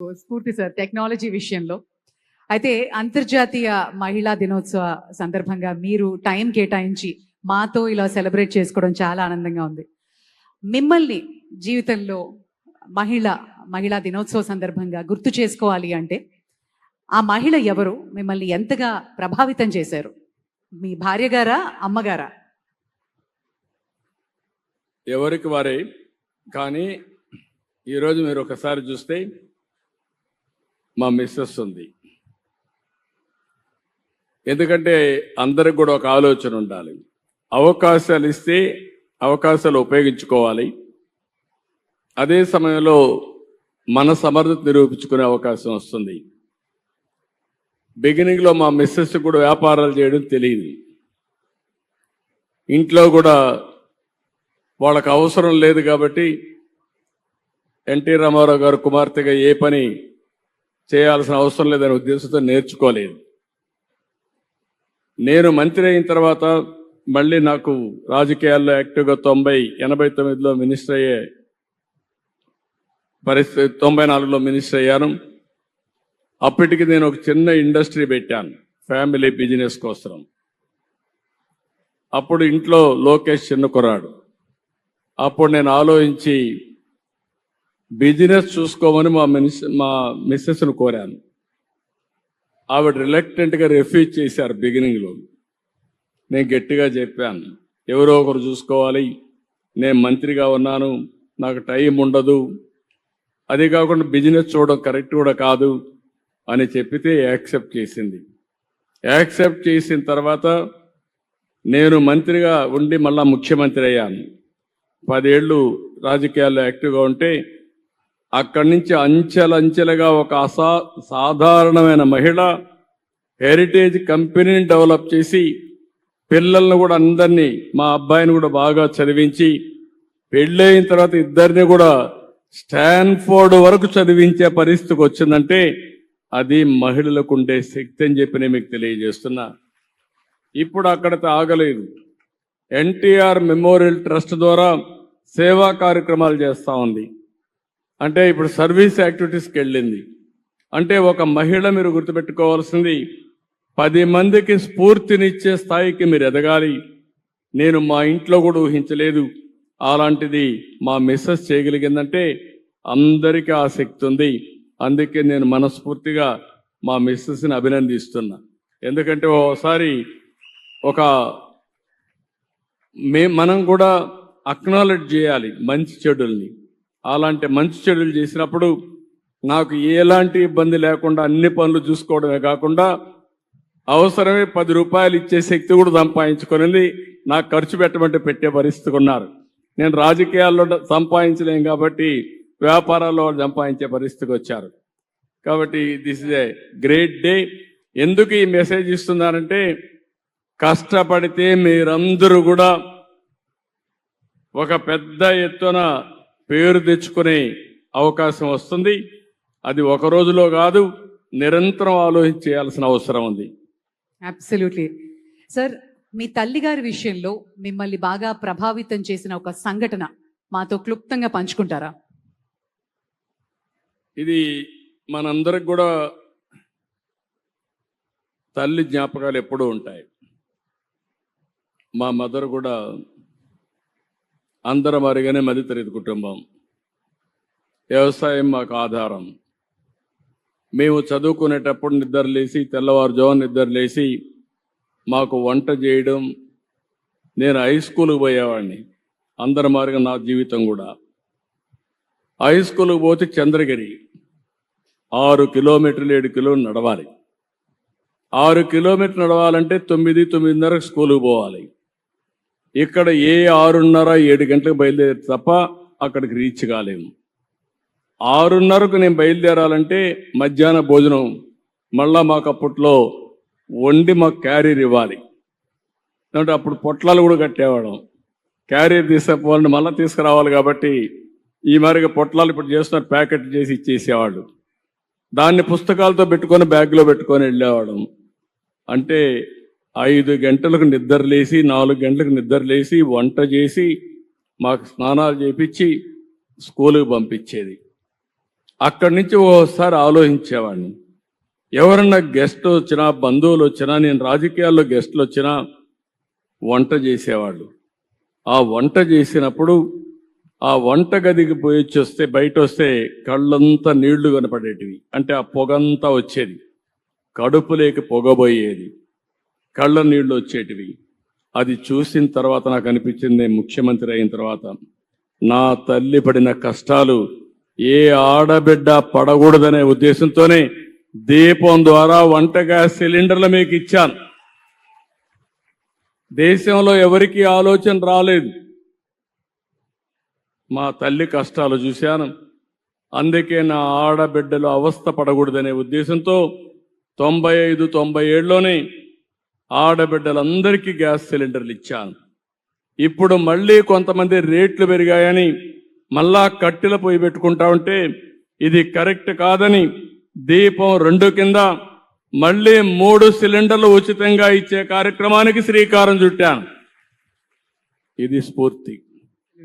స్ఫూర్తి sir technology విషయంలో. అయితే అంతర్జాతీయ మహిళా దినోత్సవ సందర్భంగా మీరు టైం కేటాయించి మాతో ఇలా సెలబ్రేట్ చేసుకోవడం చాలా ఆనందంగా ఉంది. మిమ్మల్ని జీవితంలో మహిళా దినోత్సవ సందర్భంగా గుర్తు చేసుకోవాలి అంటే ఆ మహిళ ఎవరు, మిమ్మల్ని ఎంతగా ప్రభావితం చేశారు? మీ భార్య గారా, అమ్మగారా? ఎవరికి వారే. కానీ ఈరోజు మీరు ఒకసారి చూస్తే మా మిస్సెస్ ఉంది. ఎందుకంటే అందరికి కూడా ఒక ఆలోచన ఉండాలి. అవకాశాలు ఇస్తే అవకాశాలు ఉపయోగించుకోవాలి. అదే సమయంలో మన సమర్థత నిరూపించుకునే అవకాశం వస్తుంది. బిగినింగ్లో మా మిస్సెస్ కూడా వ్యాపారాలు చేయడం తెలియదు. ఇంట్లో కూడా వాళ్ళకు అవసరం లేదు కాబట్టి ఎన్టీ రామారావు గారు కుమార్తెగా ఏ పని చేయాల్సిన అవసరం లేదనే ఉద్దేశంతో నేర్చుకోలేదు. నేను మంత్రి అయిన తర్వాత మళ్ళీ నాకు రాజకీయాల్లో యాక్టివ్గా 89లో మినిస్టర్ అయ్యే పరిస్థితి, 94లో మినిస్టర్ అయ్యాను. అప్పటికి నేను ఒక చిన్న ఇండస్ట్రీ పెట్టాను ఫ్యామిలీ బిజినెస్ కోసం. అప్పుడు ఇంట్లో లోకేష్ చిన్న కుర్రాడు. అప్పుడు నేను ఆలోచించి బిజినెస్ చూసుకోమని మా మిస్సెస్ను కోరాను. ఆవిడ రిలక్టెంట్గా రిఫ్యూజ్ చేశారు. బిగినింగ్లో నేను గట్టిగా చెప్పాను, ఎవరో ఒకరు చూసుకోవాలి, నేను మంత్రిగా ఉన్నాను, నాకు టైం ఉండదు, అది కాకుండా బిజినెస్ చూడడం కరెక్ట్ కూడా కాదు అని చెప్పితే యాక్సెప్ట్ చేసింది. యాక్సెప్ట్ చేసిన తర్వాత నేను మంత్రిగా ఉండి మళ్ళా ముఖ్యమంత్రి అయ్యాను. 10 ఏళ్ళు రాజకీయాల్లో యాక్టివ్గా ఉంటే అక్కడి నుంచి అంచెలంచెలుగా ఒక సాధారణమైన మహిళ హెరిటేజ్ కంపెనీని డెవలప్ చేసి పిల్లలను కూడా అందరినీ, మా అబ్బాయిని కూడా బాగా చదివించి పెళ్ళైన తర్వాత ఇద్దరిని కూడా స్టాన్ఫోర్డ్ వరకు చదివించే పరిస్థితికి వచ్చిందంటే అది మహిళలకు ఉండే శక్తి అని చెప్పి నేను మీకు తెలియజేస్తున్నా. ఇప్పుడు అక్కడితో ఆగలేదు. ఎన్టీఆర్ మెమోరియల్ ట్రస్ట్ ద్వారా సేవా కార్యక్రమాలు చేస్తూ ఉంది. అంటే ఇప్పుడు సర్వీస్ యాక్టివిటీస్కి వెళ్ళింది. అంటే ఒక మహిళ మీరు గుర్తుపెట్టుకోవాల్సింది 10 మందికి స్ఫూర్తినిచ్చే స్థాయికి మీరు ఎదగాలి. నేను మా ఇంట్లో కూడా ఊహించలేదు. అలాంటిది మా మిస్సెస్ చేయగలిగిందంటే అందరికీ ఆ శక్తి ఉంది. అందుకే నేను మనస్ఫూర్తిగా మా మిస్సెస్ని అభినందిస్తున్నా. ఎందుకంటే ఓసారి మనం కూడా అక్నాలెడ్జ్ చేయాలి మంచి చెడుల్ని. అలాంటి మంచి చెడులు చేసినప్పుడు నాకు ఎలాంటి ఇబ్బంది లేకుండా అన్ని పనులు చూసుకోవడమే కాకుండా అవసరమే 10 రూపాయలు ఇచ్చే శక్తి కూడా సంపాదించుకునేది. నాకు ఖర్చు పెట్టమంటే పెట్టే పరిస్థితి ఉన్నారు. నేను రాజకీయాల్లో సంపాదించలేం కాబట్టి వ్యాపారాల్లో సంపాదించే పరిస్థితికి వచ్చారు. కాబట్టి this is a great day. ఎందుకు ఈ మెసేజ్ ఇస్తున్నారంటే కష్టపడితే మీరందరూ కూడా ఒక పెద్ద ఎత్తున పేరు తెచ్చుకునే అవకాశం వస్తుంది. అది ఒక రోజులో కాదు, నిరంతరం ఆలోచించాల్సిన అవసరం ఉంది. Absolutely sir. మీ తల్లిగారి విషయంలో మిమ్మల్ని బాగా ప్రభావితం చేసిన ఒక సంఘటన మాతో క్లుప్తంగా పంచుకుంటారా? ఇది మనందరికి కూడా తల్లి జ్ఞాపకాలు ఎప్పుడూ ఉంటాయి. మా మదర్ కూడా అందరం అరిగానే మధ్యతరగతి కుటుంబం. వ్యవసాయం మాకు ఆధారం. మేము చదువుకునేటప్పుడు నిద్రలేసి తెల్లవారుజామున నిద్రలేసి మాకు వంట చేయడం. నేను హై స్కూల్కి పోయేవాడిని. అందరి మారిగా నా జీవితం కూడా. హై స్కూల్కి పోతే చంద్రగిరి 6 కిలోమీటర్లు 7 కిలోమీటర్లు నడవాలి. 6 కిలోమీటర్లు నడవాలంటే 9-9:30 స్కూల్కి పోవాలి. ఇక్కడ 6:30-7 గంటలకు బయలుదేరి తప్ప అక్కడికి రీచ్ కాలేము. 6:30కు నేను బయలుదేరాలంటే మధ్యాహ్న భోజనం మళ్ళా మాకు అప్పట్లో వండి మాకు క్యారీర్ ఇవ్వాలి. అంటే అప్పుడు పొట్లాలు కూడా కట్టేవాళ్ళం. క్యారీర్ తీసుకుపోవాలంటే మళ్ళీ తీసుకురావాలి కాబట్టి ఈ మరిగా పొట్లాలు ఇప్పుడు చేస్తున్న ప్యాకెట్ చేసి ఇచ్చేసేవాళ్ళు. దాన్ని పుస్తకాలతో పెట్టుకొని బ్యాగ్లో పెట్టుకొని వెళ్ళేవాళ్ళం. అంటే 5 గంటలకు నిద్రలేసి 4 గంటలకు నిద్రలేసి వంట చేసి మాకు స్నానాలు చేపించి స్కూలుకి పంపించేది. అక్కడి నుంచి ఓసారి ఆలోచించేవాడిని. ఎవరన్నా గెస్ట్ వచ్చినా, బంధువులు వచ్చినా, నేను రాజకీయాల్లో గెస్టులు వచ్చినా వంట చేసేవాళ్ళు. ఆ వంట చేసినప్పుడు ఆ వంట గదికి పోయి వస్తే బయట వస్తే కళ్ళంతా నీళ్లు కనపడేటివి. అంటే ఆ పొగంతా వచ్చేది, కడుపులోకి పొగబోయేది, కళ్ళ నీళ్లు వచ్చేటివి. అది చూసిన తర్వాత నాకు అనిపించింది, నేను ముఖ్యమంత్రి అయిన తర్వాత నా తల్లి పడిన కష్టాలు ఏ ఆడబిడ్డ పడకూడదనే ఉద్దేశంతోనే దీపం ద్వారా వంట గ్యాస్ సిలిండర్లు మీకు ఇచ్చాను. దేశంలో ఎవరికీ ఆలోచన రాలేదు. మా తల్లి కష్టాలు చూశాను. అందుకే నా ఆడబిడ్డలు అవస్థ పడకూడదనే ఉద్దేశంతో 95-97లోనే ఆడబిడ్డలందరికీ గ్యాస్ సిలిండర్లు ఇచ్చాను. ఇప్పుడు మళ్ళీ కొంతమంది రేట్లు పెరిగాయని మళ్ళా కట్టెల పొయ్యి పెట్టుకుంటా ఉంటే ఇది కరెక్ట్ కాదని దీపం 2 కింద మళ్ళీ 3 సిలిండర్లు ఉచితంగా ఇచ్చే కార్యక్రమానికి శ్రీకారం చుట్టాను. ఇది స్ఫూర్తి.